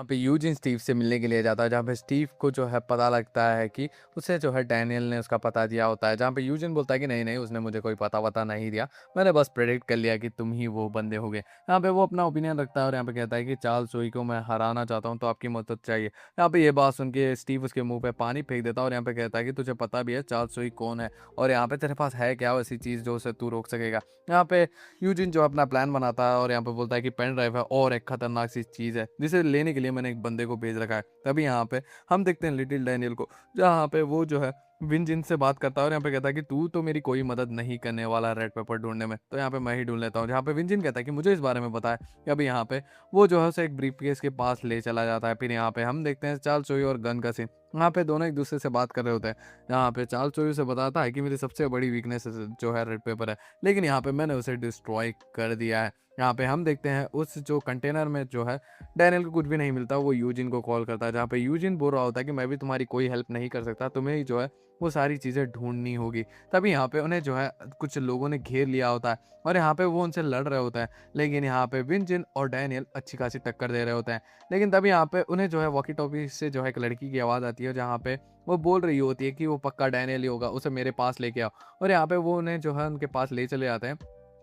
यहाँ पे Eugene Steve से मिलने के लिए जाता है, जहाँ पे स्टीव को जो है पता लगता है कि उसे जो है डैनियल ने उसका पता दिया होता है। जहाँ पे यूजिन बोलता है कि नहीं नहीं, उसने मुझे कोई पता वता नहीं दिया, मैंने बस प्रेडिक्ट कर लिया कि तुम ही वो बंदे होगे। यहाँ पे वो अपना ओपिनियन रखता है और यहाँ पे कहता है कि चार्ल्स जोई को मैं हराना चाहता हूँ, तो आपकी मदद चाहिए। यहाँ पे ये बात सुन के स्टीव उसके मुंह पे पानी फेंक देता है और यहाँ पे कहता है कि तुझे पता भी है चार्ल्स जोई कौन है, और यहाँ पे तेरे पास है क्या वैसी चीज़ जो उसे तू रोक सकेगा। यहाँ पे यूजिन जो अपना प्लान बनाता है और यहाँ पे बोलता है कि पेन ड्राइव है और एक खतरनाक सी चीज़ है जिसे लेने के लिए मैंने एक बंदे को भेज रखा है। तभी यहाँ पे हम देखते हैं लिटिल डैनियल को, जहाँ पे वो जो है विंजिन से बात करता है और यहाँ पे कहता है कि तू तो मेरी कोई मदद नहीं करने वाला रेड पेपर ढूंढने में, तो यहाँ पे मैं ही ढूंढ लेता हूँ। जहाँ पे विंजिन कहता है कि मुझे इस बारे में पता है। कि अभी यहाँ पे वो जो है उसे एक ब्रीफ केस के पास ले चला जाता है। फिर यहाँ पे हम देखते हैं चार्ल्स चोई और गन का सीन। यहाँ पे दोनों एक दूसरे से बात कर रहे होते हैं। यहाँ पे चार्ल्स चोई उसे बताता है कि मेरी सबसे बड़ी वीकनेस जो है रेड पेपर है, लेकिन यहाँ पे मैंने उसे डिस्ट्रॉय कर दिया है। यहाँ पे हम देखते हैं उस जो कंटेनर में जो है डैनियल को कुछ भी नहीं मिलता, वो यूजिन को कॉल करता है। जहाँ पे यूजिन बोल रहा होता है कि मैं भी तुम्हारी कोई हेल्प नहीं कर सकता, तुम्हें ही जो है वो सारी चीज़ें ढूंढनी होगी। तभी यहाँ पे उन्हें जो है कुछ लोगों ने घेर लिया होता है और यहाँ पे वो उनसे लड़ रहे होते हैं, लेकिन यहाँ पे विंजिन और डैनियल अच्छी खासी टक्कर दे रहे होते हैं। लेकिन तभी यहाँ पे उन्हें जो है वॉकी टॉकी से जो है एक लड़की की आवाज़ आती है, जहाँ पे वो बोल रही होती है कि वो पक्का डैनियल ही होगा, उसे मेरे पास लेके आओ। और यहाँ पे वो उन्हें जो है उनके पास ले चले जाते हैं।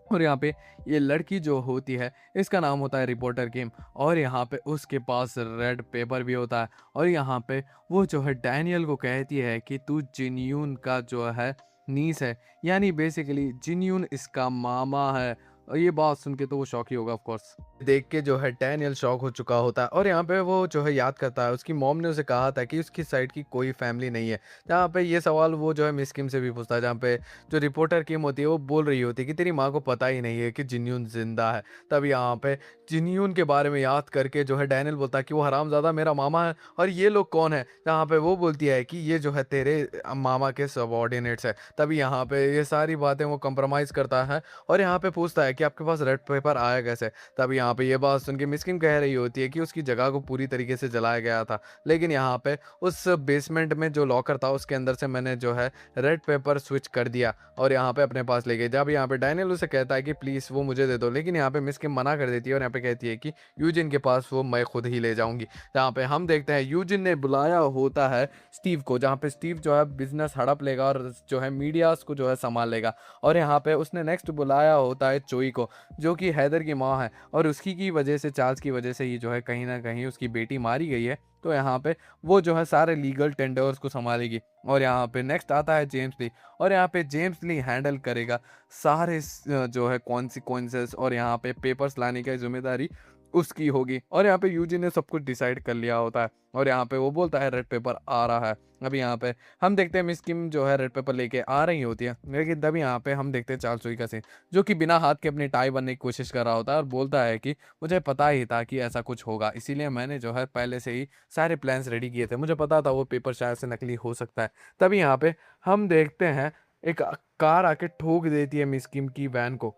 और यहाँ पे ये लड़की जो होती है, इसका नाम होता है रिपोर्टर किम, और यहाँ पे उसके पास रेड पेपर भी होता है। और यहाँ पे वो जो है डैनियल को कहती है कि तू जिन्यून का जो है नीस है, यानी बेसिकली जिन्यून इसका मामा है। और ये बात सुन के तो वो शॉक ही होगा ऑफ कोर्स। देख के जो है डैनियल शॉक हो चुका होता है और यहाँ पे वो जो है याद करता है उसकी मॉम ने उसे कहा था कि उसकी साइड की कोई फैमिली नहीं है। जहाँ पे ये सवाल वो जो है मिस किम से भी पूछता है, जहाँ पे जो रिपोर्टर किम होती है वो बोल रही होती है कि तेरी माँ को पता ही नहीं है कि जिन्यून जिंदा है। तब यहाँ पे जिन्यून के बारे में याद करके जो है डैनियल बोलता है कि वो हरामजादा मेरा मामा है, और ये लोग कौन है। जहाँ पे वो बोलती है कि ये जो है तेरे मामा के सबॉर्डिनेट्स है। तभी यहाँ पे ये सारी बातें वो कंप्रोमाइज़ करता है और यहाँ पे पूछता है कि आपके पास रेड पेपर आया कैसे। तब यहाँ पे ये बात सुन के मिस किम कह रही होती है कि उसकी जगह को पूरी तरीके से जलाया गया था, लेकिन यहाँ पे उस बेसमेंट में जो लॉकर था उसके अंदर से मैंने जो है रेड पेपर स्विच कर दिया और यहाँ पे अपने पास ले गए। जब यहाँ पे डैनियल उसे कहता है कि प्लीज़ वो मुझे दे दो, लेकिन यहाँ पे मिस किम मना कर देती है और यहाँ पे कहती है कि यूजिन के पास वो मैं खुद ही ले जाऊंगी। जहाँ पे हम देखते हैं यूजिन ने बुलाया होता है स्टीव को, जहाँ पे स्टीव जो है बिजनेस हड़प लेगा और जो है मीडियाज को जो है संभाल लेगा। और यहाँ पे उसने नेक्स्ट बुलाया होता है चोई को, जो कि हैदर की माँ है, और उसकी की वजह से, चार्ल्स की वजह से ही जो है कहीं ना कहीं उसकी बेटी मारी गई है। तो यहाँ पे वो जो है सारे लीगल टेंडर्स को संभालेगी। और यहाँ पे नेक्स्ट आता है जेम्स ली, और यहाँ पे जेम्स ली हैंडल करेगा सारे जो है कॉन्सिक्वेंसेस, और यहाँ पे पेपर्स लाने की जिम्मेदारी उसकी होगी। और यहाँ पे यूजी ने सब कुछ डिसाइड कर लिया होता है और यहाँ पे वो बोलता है रेड पेपर आ रहा है। अभी यहाँ पे हम देखते हैं मिस किम जो है रेड पेपर लेके आ रही होती है, लेकिन तभी यहाँ पे हम देखते हैं चार्ल्स सुई का सीन, जो कि बिना हाथ के अपनी टाई बनने की कोशिश कर रहा होता है और बोलता है कि मुझे पता ही था कि ऐसा कुछ होगा, इसीलिए मैंने जो है पहले से ही सारे प्लान्स रेडी किए थे, मुझे पता था वो पेपर शायद से नकली हो सकता है। तभी यहाँ पे हम देखते हैं एक कार आके ठोक देती है मिस किम की वैन को,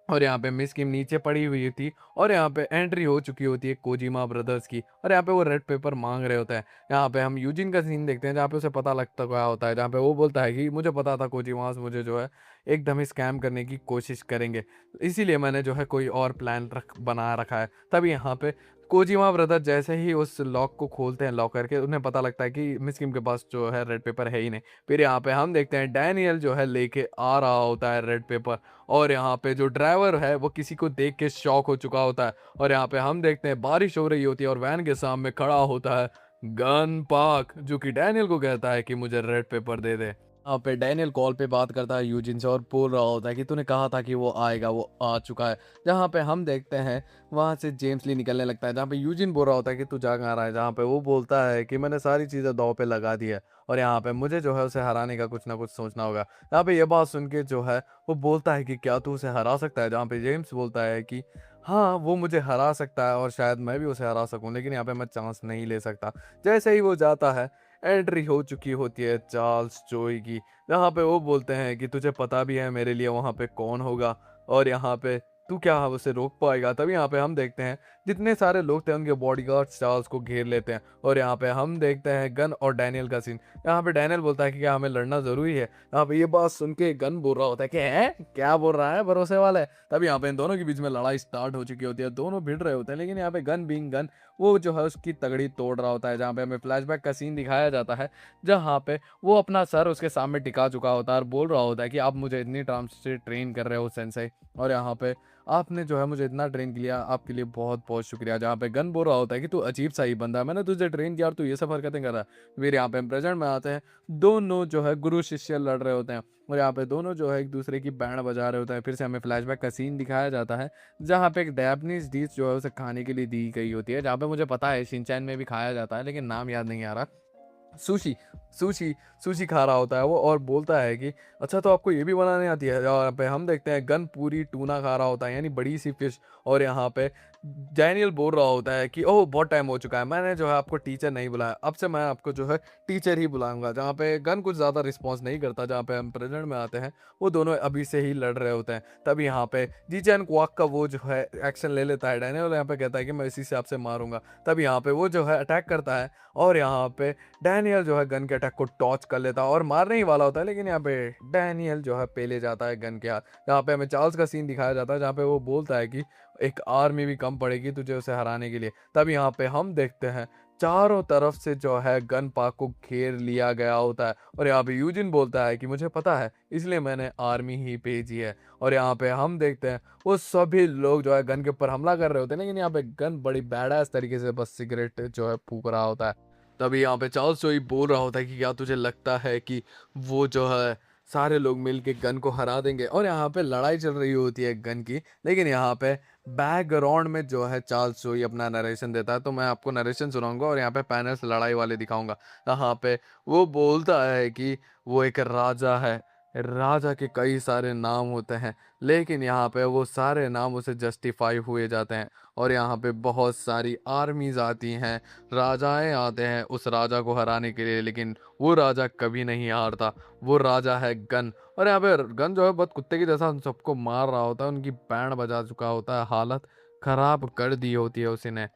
और यहाँ पे मिस किम नीचे पड़ी हुई थी और यहाँ पे एंट्री हो चुकी होती है कोजिमा ब्रदर्स की, और यहाँ पे वो रेड पेपर मांग रहे होते हैं। यहाँ पे हम यूजिन का सीन देखते हैं, जहाँ पे उसे पता लगता गया होता है, जहाँ पे वो बोलता है कि मुझे पता था कोजिमास मुझे जो है एकदम ही स्कैम करने की कोशिश करेंगे, इसीलिए मैंने जो है कोई और प्लान बना रखा है। तभी यहाँ पे कोजिमा ब्रदर जैसे ही उस लॉक को खोलते हैं, लॉक करके उन्हें पता लगता है कि मिस किम के पास जो है रेड पेपर है ही नहीं। फिर यहाँ पे हम देखते हैं डैनियल जो है लेके आ रहा होता है रेड पेपर, और यहाँ पे जो ड्राइवर है वो किसी को देख के शॉक हो चुका होता है। और यहाँ पे हम देखते हैं बारिश हो रही होती है और वैन के सामने खड़ा होता है गन पार्क, जो कि डैनियल को कहता है कि मुझे रेड पेपर दे दे। यहाँ पे डैनियल कॉल पे बात करता है यूजिन से और बोल रहा होता है कि तूने कहा था कि वो आएगा, वो आ चुका है। जहाँ पे हम देखते हैं वहाँ से जेम्स ली निकलने लगता है, जहाँ पे यूजिन बोल रहा होता है कि तू जा कहाँ रहा है, जहाँ पे वो बोलता है कि मैंने सारी चीज़ें दांव पे लगा दी है और यहाँ पे मुझे जो है उसे हराने का कुछ ना कुछ सोचना होगा। यहाँ पे ये बात सुन के जो है वो बोलता है कि क्या तू उसे हरा सकता है, जहाँ पे जेम्स बोलता है कि हाँ वो मुझे हरा सकता है और शायद मैं भी उसे हरा सकूं, लेकिन यहाँ पे मैं चांस नहीं ले सकता। जैसे ही वो जाता है, एंट्री हो चुकी होती है चार्ल्स जोई की, जहाँ पे वो बोलते हैं कि तुझे पता भी है मेरे लिए वहाँ पे कौन होगा और यहाँ पे तू क्या उसे रोक पाएगा। तभी यहाँ पे हम देखते हैं जितने सारे लोग थे उनके बॉडीगार्ड्स चार्ल्स को घेर लेते हैं। और यहाँ पे हम देखते हैं गन और डैनियल का सीन। यहाँ पे डैनियल बोलता है कि क्या हमें लड़ना ज़रूरी है। यहाँ पे ये बात सुन के गन बोल रहा होता है कि है क्या बोल रहा है, भरोसे वाला है। तब यहाँ पे इन दोनों के बीच में लड़ाई स्टार्ट हो चुकी होती है, दोनों भिड़ रहे होते हैं। लेकिन यहाँ पे गन बीइंग गन वो जो है उसकी तगड़ी तोड़ रहा होता है। जहाँ पे हमें फ्लैशबैक का सीन दिखाया जाता है जहाँ पे वो अपना सर उसके सामने टिका चुका होता है और बोल रहा होता है कि आप मुझे इतनी टाइम से ट्रेन कर रहे हो सेंसेई, और यहाँ पे आपने जो है मुझे इतना ट्रेन किया, आपके लिए बहुत बहुत शुक्रिया। जहाँ पे गन बोल रहा होता है कि तू अजीब सा ही बंदा है, मैंने तुझे ट्रेन किया और तू ये सब हरकतें कर रहा है। फिर यहाँ पे प्रेजेंट में आते हैं, दोनों जो है गुरु शिष्य लड़ रहे होते हैं और यहाँ पे दोनों जो है एक दूसरे की बैंड बजा रहे होते हैं। फिर से हमें फ्लैशबैक का सीन दिखाया जाता है जहाँ पे एक जापानीज डिश जो है उसे खाने के लिए दी गई होती है, जहाँ पे मुझे पता है शिनचैन में भी खाया जाता है लेकिन नाम याद नहीं आ रहा। सुशी सुशी सुशी खा रहा होता है वो और बोलता है कि अच्छा तो आपको ये भी बनाने आती है। और यहाँ पे हम देखते हैं गन पूरी टूना खा रहा होता है, यानी बड़ी सी फिश। और यहाँ पे डैनियल बोल रहा होता है कि ओह बहुत टाइम हो चुका है, मैंने जो है आपको टीचर नहीं बुलाया, अब से मैं आपको जो है टीचर ही बुलाऊंगा। जहाँ पे गन कुछ ज़्यादा रिस्पॉन्स नहीं करता। जहाँ पे हम प्रेजेंट में आते हैं, वो दोनों अभी से ही लड़ रहे होते हैं। तब यहाँ पे जीचैन क्वाक का वो जो है एक्शन ले लेता है डैनियल, यहाँ पे कहता है कि मैं इसी से आपसे मारूंगा। तब यहाँ पे वो जो है अटैक करता है और यहाँ पे डैनियल जो है गन के अटैक को टॉच कर लेता है और मारने ही वाला होता है, लेकिन यहाँ पे डैनियल जो है पेले जाता है गन के हाथ। यहाँ पे हमें चार्ल्स का सीन दिखाया जाता है जहाँ पे वो बोलता है कि एक आर्मी भी कम पड़ेगी तुझे उसे हराने के लिए। तब यहाँ पे हम देखते हैं चारों तरफ से जो है गन पार्क को घेर लिया गया होता है और यहाँ पे यूजिन बोलता है कि मुझे पता है इसलिए मैंने आर्मी ही भेजी है। और यहाँ पे हम देखते हैं वो सभी लोग जो है गन के ऊपर हमला कर रहे होते हैं, लेकिन यहाँ पे गन बड़ी बैडास तरीके से बस सिगरेट जो है फूक रहा होता है। तभी यहाँ पे चार्ल्स जोई बोल रहा होता है कि क्या तुझे लगता है कि वो जो है सारे लोग मिल के गन को हरा देंगे। और यहाँ पे लड़ाई चल रही होती है गन की, लेकिन यहाँ पे बैकग्राउंड में जो है चार्ल्स जोई अपना नरेशन देता है, तो मैं आपको नरेशन सुनाऊंगा और यहाँ पे पैनल्स लड़ाई वाले दिखाऊंगा। यहाँ पे वो बोलता है कि वो एक राजा है, राजा के कई सारे नाम होते हैं, लेकिन यहाँ पे वो सारे नाम उसे जस्टिफाई हुए जाते हैं। और यहाँ पे बहुत सारी आर्मीज आती हैं, राजाएं आते हैं उस राजा को हराने के लिए, लेकिन वो राजा कभी नहीं हारता। वो राजा है गन। और यहाँ पे गन जो है बहुत कुत्ते की जैसा उन सबको मार रहा होता है, उनकी बैंड बजा चुका होता है, हालत खराब कर दी होती है उसने।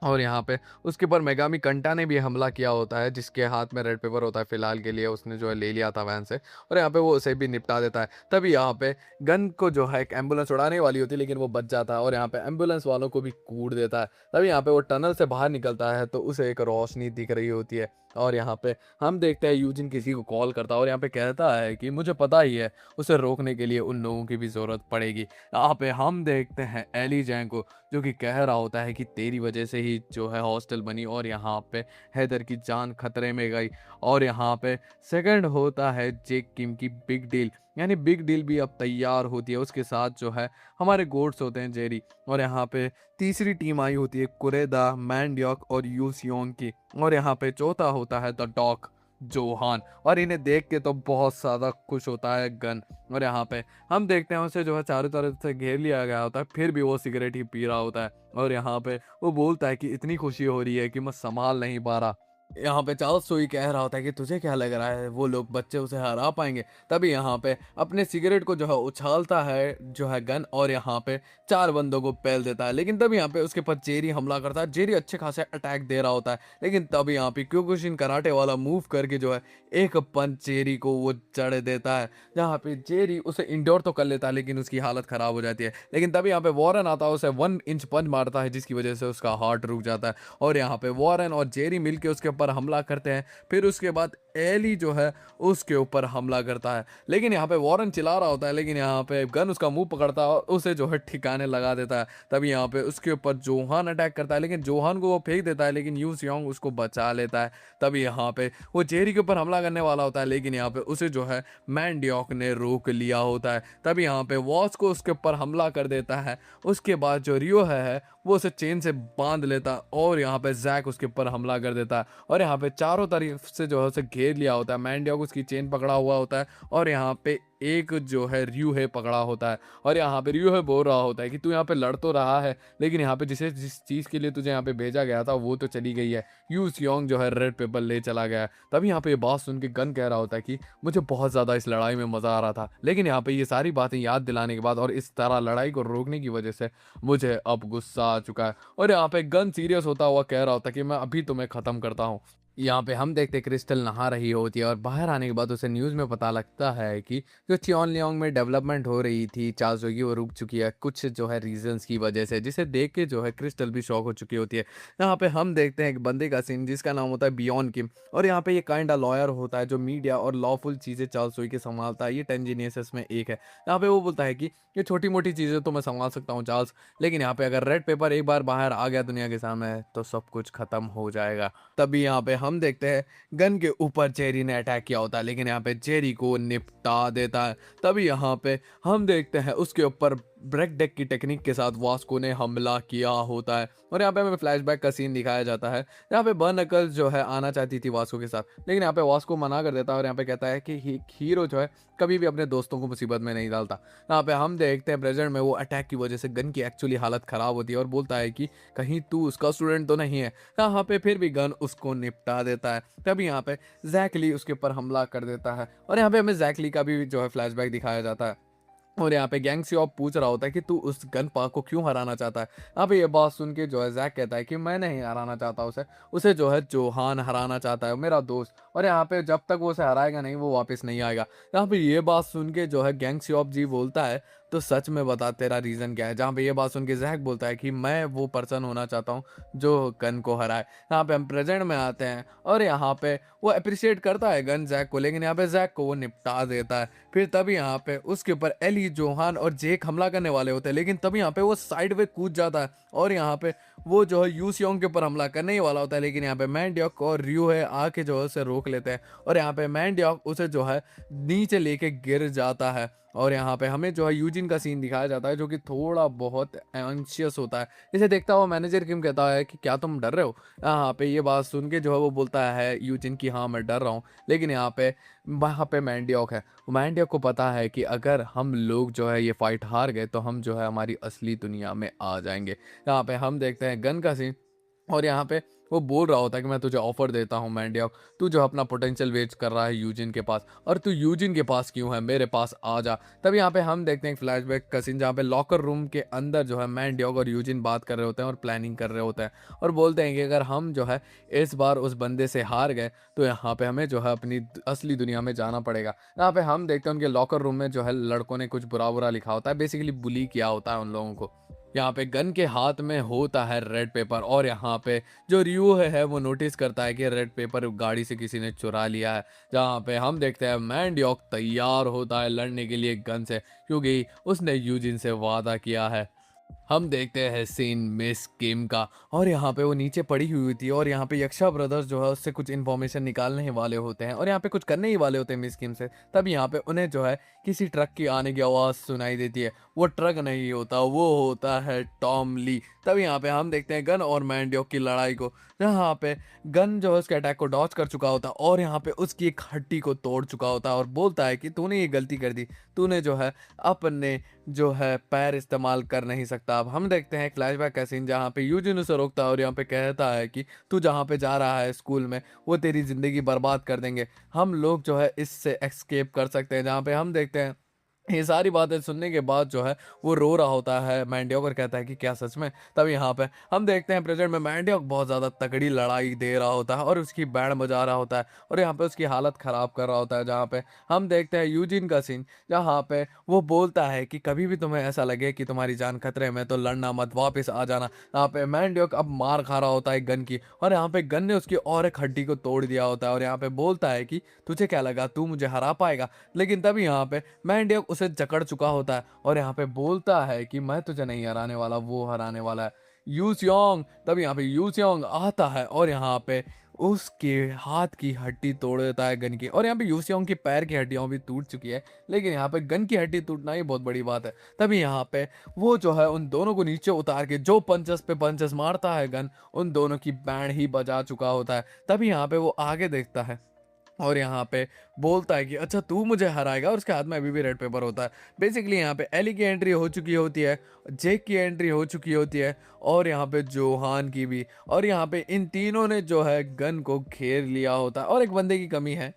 और यहाँ पे उसके ऊपर मेगामी कंटा ने भी हमला किया होता है, जिसके हाथ में रेड पेपर होता है फिलहाल के लिए, उसने जो है ले लिया था वैन से, और यहाँ पे वो उसे भी निपटा देता है। तभी यहाँ पे गन को जो है एक एम्बुलेंस उड़ाने वाली होती है, लेकिन वो बच जाता है और यहाँ पे एम्बुलेंस वालों को भी कूट देता है। तभी यहाँ पे वो टनल से बाहर निकलता है तो उसे एक रोशनी दिख रही होती है। और यहाँ पे हम देखते हैं यूजिन किसी को कॉल करता है और यहाँ पे कहता है कि मुझे पता ही है उसे रोकने के लिए उन लोगों की भी ज़रूरत पड़ेगी। यहाँ पे हम देखते हैं एली जैंग को, जो कि कह रहा होता है कि तेरी वजह से ही जो है हॉस्टल बनी और यहाँ पे हैदर की जान खतरे में गई। और यहाँ पे सेकंड होता है जेक किम की बिग डील, यानी बिग डील भी अब तैयार होती है, उसके साथ जो है हमारे गोड्स होते हैं जेरी। और यहाँ पे तीसरी टीम आई होती है कुरेदा, मैंड्योक और यूसियोंग की। और यहाँ पे चौथा होता है द डॉक, जोहान। और इन्हें देख के तो बहुत ज़्यादा खुश होता है गन। और यहाँ पे हम देखते हैं उसे जो है चारों तरफ से घेर लिया गया होता है, फिर भी वो सिगरेट ही पी रहा होता है। और यहाँ पे वो बोलता है कि इतनी खुशी हो रही है कि मैं संभाल नहीं पा रहा। यहाँ पे चार्ल्स सोई कह रहा होता है कि तुझे क्या लग रहा है वो लोग बच्चे उसे हरा पाएंगे। तभी यहाँ पे अपने सिगरेट को जो है उछालता है जो है गन, और यहाँ पे चार बंदों को पेल देता है। लेकिन तब यहाँ पे उसके पर जेरी हमला करता है। जेरी अच्छे खासे अटैक दे रहा होता है, लेकिन तब यहाँ पे क्योकुशिन कराटे वाला मूव करके जो है एक पंच जेरी को वो जड़ देता है, जहाँ पे जेरी उसे इंडोर तो कर लेता है लेकिन उसकी हालत खराब हो जाती है। लेकिन तभी यहाँ पे वॉरेन आता है, उसे 1 इंच पंच मारता है जिसकी वजह से उसका हार्ट रुक जाता है। और यहाँ पे वॉरेन और जेरी मिलके उसके ऊपर हमला करते हैं। फिर उसके बाद एली जो है उसके ऊपर हमला करता है, लेकिन यहाँ पे वॉरेन चिल्ला रहा होता है, लेकिन यहाँ पे गन उसका मुंह पकड़ता है और उसे जो है ठिकाने लगा देता है। तभी यहाँ पे उसके ऊपर जोहान अटैक करता है, लेकिन जोहान को वो फेंक देता है, लेकिन यू सियोंग उसको बचा लेता है। तभी यहाँ पे वो जेरी के ऊपर हमला करने वाला होता है, लेकिन यहाँ पे उसे जो है मैंड्योक ने रोक लिया होता है। तभी यहाँ पे वॉस को उसके ऊपर हमला कर देता है। उसके बाद जो रियो है वो उसे चेन से बांध लेता है और यहाँ पे जैक उसके ऊपर हमला कर देता है। और यहाँ पे चारों तरफ से जो है उसे घेर लिया होता है। मैंड्योक उसकी चेन पकड़ा हुआ होता है और यहाँ पे एक जो है रयूहे पकड़ा होता है और यहाँ पे रयूहे बोल रहा होता है कि तू यहाँ पे लड़ तो रहा है, लेकिन यहाँ पे जिस चीज़ के लिए तुझे यहाँ पे भेजा गया था वो तो चली गई है। यू सियोंग जो है रेड पेपर ले चला गया है। तभी यहाँ पे ये बात सुन के गन कह रहा होता है कि मुझे बहुत ज़्यादा इस लड़ाई में मज़ा आ रहा था, लेकिन यहाँ पे ये सारी बातें याद दिलाने के बाद और इस तरह लड़ाई को रोकने की वजह से मुझे अब गुस्सा आ चुका है। और यहाँ पे गन सीरियस होता हुआ कह रहा होता है कि मैं अभी तुम्हें ख़त्म करता हूँ। यहाँ पे हम देखते क्रिस्टल नहा रही होती है और बाहर आने के बाद उसे न्यूज़ में पता लगता है कि जो चियोनलियांग में डेवलपमेंट हो रही थी चार्ल्स की वो रुक चुकी है कुछ जो है रीजंस की वजह से, जिसे देख के जो है क्रिस्टल भी शॉक हो चुकी होती है। यहाँ पे हम देखते हैं एक बंदे का सीन जिसका नाम होता है बियॉन किम, और यहाँ पे ये काइंड लॉयर होता है जो मीडिया और लॉफुल चीज़ें चार्ल्स के संभालता है। ये 10 जीनियसेस में एक है। यहाँ पे वो बोलता है कि ये छोटी मोटी चीज़ें तो मैं संभाल सकता हूँ चार्ल्स, लेकिन यहाँ पे अगर रेड पेपर एक बार बाहर आ गया दुनिया के सामने तो सब कुछ खत्म हो जाएगा। तभी यहाँ पे हम देखते हैं गन के ऊपर जेरी ने अटैक किया होता है, लेकिन यहाँ पे जेरी को निपटा देता है। तभी यहाँ पे हम देखते हैं उसके ऊपर ब्रेक डेक की टेक्निक के साथ वास्को ने हमला किया होता है। और यहाँ पे हमें फ्लैशबैक का सीन दिखाया जाता है यहाँ पे बर्नकल्स जो है आना चाहती थी वास्को के साथ, लेकिन यहाँ पे वास्को मना कर देता है और यहाँ पे कहता है कि हीरो जो है कभी भी अपने दोस्तों को मुसीबत में नहीं डालता। यहाँ पे हम देखते हैं प्रेजेंट में वो अटैक की वजह से गन की एक्चुअली हालत खराब होती है और बोलता है कि कहीं तू उसका स्टूडेंट तो नहीं है। यहाँ पे फिर भी गन उसको निपटा देता है। तभी यहाँ पे जैकली उसके ऊपर हमला कर देता है और यहाँ पे हमें जैकली का भी जो है फ्लैशबैक दिखाया जाता है। और यहाँ पे गैंग सियोप पूछ रहा होता है कि तू उस गन पार्क को क्यों हराना चाहता है। यहाँ पे ये बात सुन के जो है जैक कहता है कि मैं नहीं हराना चाहता उसे, उसे जो है जोहान हराना चाहता है मेरा दोस्त, और यहाँ पे जब तक वो उसे हराएगा नहीं वो वापस नहीं आएगा। यहाँ पे ये बात सुन के जो है गैंग सियोप जी बोलता है तो सच में बता तेरा रीज़न क्या है। जहाँ पे ये बात सुन के जैक बोलता है कि मैं वो पर्सन होना चाहता हूँ जो गन को हराए। यहाँ पे हम प्रेजेंट में आते हैं और यहाँ पे वो अप्रिशिएट करता है गन जैक को, लेकिन यहाँ पे जैक को वो निपटा देता है। फिर तभी यहाँ पे उसके ऊपर एली जोहान और जेक हमला करने वाले होते हैं, लेकिन तभी यहाँ पे वो साइड वे कूद जाता है और यहाँ पे वो जो है यूसियोंग के ऊपर हमला करने ही वाला होता है, लेकिन यहाँ पे मैंड्योक और रियो है आके जो है उसे रोक लेते हैं और यहाँ पे मैंड्योक उसे जो है नीचे लेके गिर जाता है। और यहाँ पे हमें जो है यूजिन का सीन दिखाया जाता है जो कि थोड़ा बहुत एंशियस होता है। इसे देखता हुआ मैनेजर किम कहता है कि क्या तुम डर रहे हो। यहाँ पे ये बात सुन के जो है वो बोलता है यूजिन की हाँ मैं डर रहा हूँ, लेकिन यहाँ पे वहाँ पे मैंड्योक है। मैंड्योक को पता है कि अगर हम लोग जो है ये फाइट हार गए तो हम जो है हमारी असली दुनिया में आ जाएंगे। यहाँ पे हम देखते हैं गन का सीन और यहाँ पे वो बोल रहा होता है कि मैं तुझे ऑफर देता हूँ मैंड्योक, तू जो अपना पोटेंशियल वेस्ट कर रहा है यूजिन के पास, और तू यूजिन के पास क्यों है, मेरे पास आ जा। तब यहाँ पे हम देखते हैं फ्लैशबैक का सीन जहाँ पे लॉकर रूम के अंदर जो है मैंड्योक और यूजिन बात कर रहे होते हैं और प्लानिंग कर रहे होते हैं और बोलते हैं कि अगर हम जो है इस बार उस बंदे से हार गए तो यहाँ पे हमें जो है अपनी असली दुनिया में जाना पड़ेगा। यहाँ पे हम देखते हैं उनके लॉकर रूम में जो है लड़कों ने कुछ बुरा बुरा लिखा होता है, बेसिकली बुली किया होता है उन लोगों को। यहाँ पे गन के हाथ में होता है रेड पेपर और यहाँ पे जो रियो है वो नोटिस करता है कि रेड पेपर गाड़ी से किसी ने चुरा लिया है। जहाँ पे हम देखते हैं मैंड्योक तैयार होता है लड़ने के लिए गन से, क्योंकि उसने यूजिन से वादा किया है। हम देखते हैं सीन मिस किम का और यहाँ पे वो नीचे पड़ी हुई थी और यहाँ पे यक्षा ब्रदर्स जो है उससे कुछ इन्फॉर्मेशन निकालने ही वाले होते हैं और यहाँ पे कुछ करने ही वाले होते हैं मिस किम से। तब यहाँ पे उन्हें जो है किसी ट्रक की आने की आवाज़ सुनाई देती है। वो ट्रक नहीं होता, वो होता है टॉम ली। तब यहाँ पे हम देखते हैं गन और मैंड्योक की लड़ाई को, जहाँ पे गन जो है उसके अटैक को डॉच कर चुका होता है और यहाँ पे उसकी एक हड्डी को तोड़ चुका होता है और बोलता है कि तूने ये गलती कर दी, तूने जो है अपने जो है पैर इस्तेमाल कर नहीं सकता। अब हम देखते हैं एक फ्लैशबैक का सीन जहाँ पे यूजिन उसे रोकता है और यहाँ पे कहता है कि तू जहाँ पे जा रहा है स्कूल में वो तेरी ज़िंदगी बर्बाद कर देंगे, हम लोग जो है इससे एस्केप कर सकते हैं। जहाँ पे हम देखते हैं ये सारी बातें सुनने के बाद जो है वो रो रहा होता है मैंड्योक और कहता है कि क्या सच में। तब यहाँ पे हम देखते हैं प्रेजेंट में मैंड्योक बहुत ज़्यादा तगड़ी लड़ाई दे रहा होता है और उसकी बैंड बजा रहा होता है और यहाँ पे उसकी हालत ख़राब कर रहा होता है। जहाँ पे हम देखते हैं यूजिन का सीन जहाँ पे वो बोलता है कि कभी भी तुम्हें ऐसा लगे कि तुम्हारी जान खतरे में तो लड़ना मत, वापस आ जाना। यहाँ पे मैंड्योक अब मार खा रहा होता है गन की और यहाँ पे गन ने उसकी और एक हड्डी को तोड़ दिया होता है और यहाँ पे बोलता है कि तुझे क्या लगा तू मुझे हरा पाएगा, लेकिन तभी यहाँ पे मैंड्योक उसे जकड़ चुका होता है और यहाँ पे बोलता है कि मैं तुझे नहीं हराने वाला, वो हराने वाला है यू सियोंग। तब यहाँ पे यू सियोंग आता है और यहाँ पे उसके हाथ की हड्डी तोड़ देता है गन की और यहाँ पे यू सियोंग की पैर की हड्डियां भी टूट चुकी है, लेकिन यहाँ पे गन की हड्डी टूटना ही बहुत बड़ी बात है। तभी यहाँ पे वो जो है उन दोनों को नीचे उतार के जो पंचेस पे पंचेस मारता है गन, उन दोनों की बैंड ही बजा चुका होता है। तभी यहाँ पे वो आगे देखता है और यहाँ पे बोलता है कि अच्छा तू मुझे हराएगा, और उसके हाथ में अभी भी रेड पेपर होता है। बेसिकली यहाँ पे एली की एंट्री हो चुकी होती है, जेक की एंट्री हो चुकी होती है, और यहाँ पे जोहान की भी। और यहाँ पे इन तीनों ने जो है गन को घेर लिया होता है, और एक बंदे की कमी है।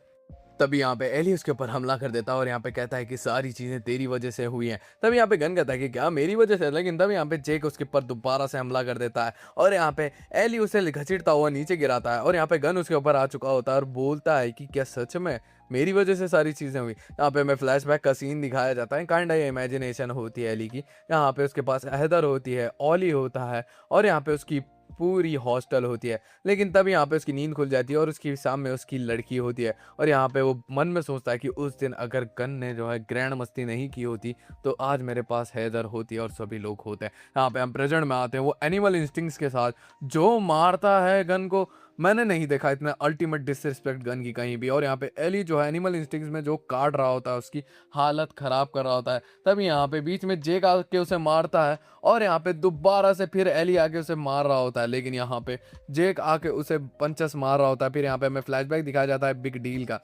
तभी यहाँ पे एली उसके ऊपर हमला कर देता है और यहाँ पे कहता है कि सारी चीज़ें तेरी वजह से हुई हैं। तभी यहाँ पे गन कहता है कि क्या मेरी वजह से, लेकिन तभी यहाँ पे जेक उसके ऊपर दोबारा से हमला कर देता है और यहाँ पे एली उसे घसीटता हुआ नीचे गिराता है, और यहाँ पे गन उसके ऊपर आ चुका होता है और बोलता है कि क्या सच में मेरी वजह से सारी चीज़ें हुई। यहाँ पे हमें फ्लैशबैक का सीन दिखाया जाता है, काइंड इमेजिनेशन होती है एली की। यहाँ पे उसके पास हैदर होती है, ऑली होता है, और यहाँ पे उसकी पूरी हॉस्टल होती है। लेकिन तब यहाँ पे उसकी नींद खुल जाती है और उसकी सामने उसकी लड़की होती है, और यहाँ पे वो मन में सोचता है कि उस दिन अगर गन ने जो है ग्रैंड मस्ती नहीं की होती तो आज मेरे पास हैदर होती और सभी लोग होते हैं। यहाँ पे हम प्रेजेंट में आते हैं, वो एनिमल इंस्टिंक्ट्स के साथ जो मारता है गन को। मैंने नहीं देखा इतना अल्टीमेट डिसरिस्पेक्ट गन की कहीं भी। और यहाँ पे एली जो है एनिमल इंस्टिंक्ट्स में जो काट रहा होता है, उसकी हालत खराब कर रहा होता है। तभी यहाँ पे बीच में जेक आके उसे मारता है, और यहाँ पे दोबारा से फिर एली आके उसे मार रहा होता है, लेकिन यहाँ पे जेक आके उसे पंचस मार रहा होता है। फिर यहाँ पे हमें फ्लैशबैक दिखाया जाता है बिग डील का,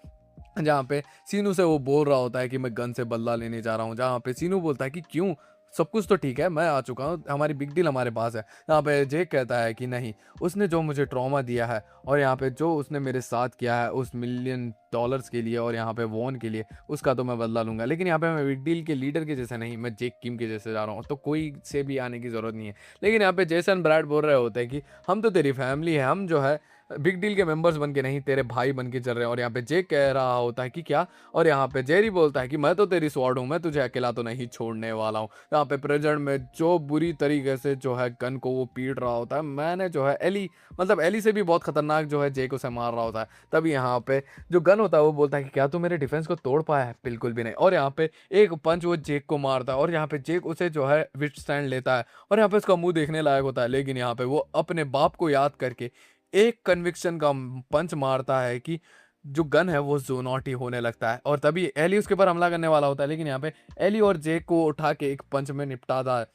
जहाँ पे सीनू से वो बोल रहा होता है कि मैं गन से बदला लेने जा रहा हूँ। जहाँ पे सीनू बोलता है कि क्यों, सब कुछ तो ठीक है, मैं आ चुका हूँ, हमारी बिग डील हमारे पास है। यहाँ पे जेक कहता है कि नहीं, उसने जो मुझे ट्रॉमा दिया है और यहाँ पे जो उसने मेरे साथ किया है उस $1,000,000 के लिए और यहाँ पे वॉन के लिए, उसका तो मैं बदला लूंगा। लेकिन यहाँ पे मैं बिग डील के लीडर के जैसे नहीं, मैं जेक किम के जैसे जा रहा हूँ, तो कोई से भी आने की ज़रूरत नहीं है। लेकिन यहाँ पे जेसन ब्रैड बोल रहे होते हैं कि हम तो तेरी फैमिली है, हम जो है बिग डील के मेंबर्स बन के नहीं, तेरे भाई बन के चल रहे हैं। और यहाँ पे जेक कह रहा होता है कि क्या, और यहाँ पे जेरी बोलता है कि मैं तो तेरी स्वॉर्ड हूँ, मैं तुझे अकेला तो नहीं छोड़ने वाला हूँ। यहाँ पे प्रेजेंट में जो बुरी तरीके से जो है गन को वो पीट रहा होता है, मैंने जो है एली, मतलब एली से भी बहुत खतरनाक जो है जेक उसे मार रहा होता है। तभी यहाँ पे जो गन होता है वो बोलता है कि क्या तू मेरे डिफेंस को तोड़ पाया है, बिल्कुल भी नहीं। और यहाँ पे एक पंच वो जेक को मारता है, और यहाँ पे जेक उसे जो है विथ स्टैंड लेता है, और यहाँ पे उसका मुंह देखने लायक होता है। लेकिन यहाँ पे वो अपने बाप को याद करके एक कन्विक्शन का पंच मारता है कि जो गन है वो जोनॉटी होने लगता है, और तभी एली उसके ऊपर हमला करने वाला होता है। लेकिन यहाँ पे एली और जेक को उठा के एक पंच में निपटाता है,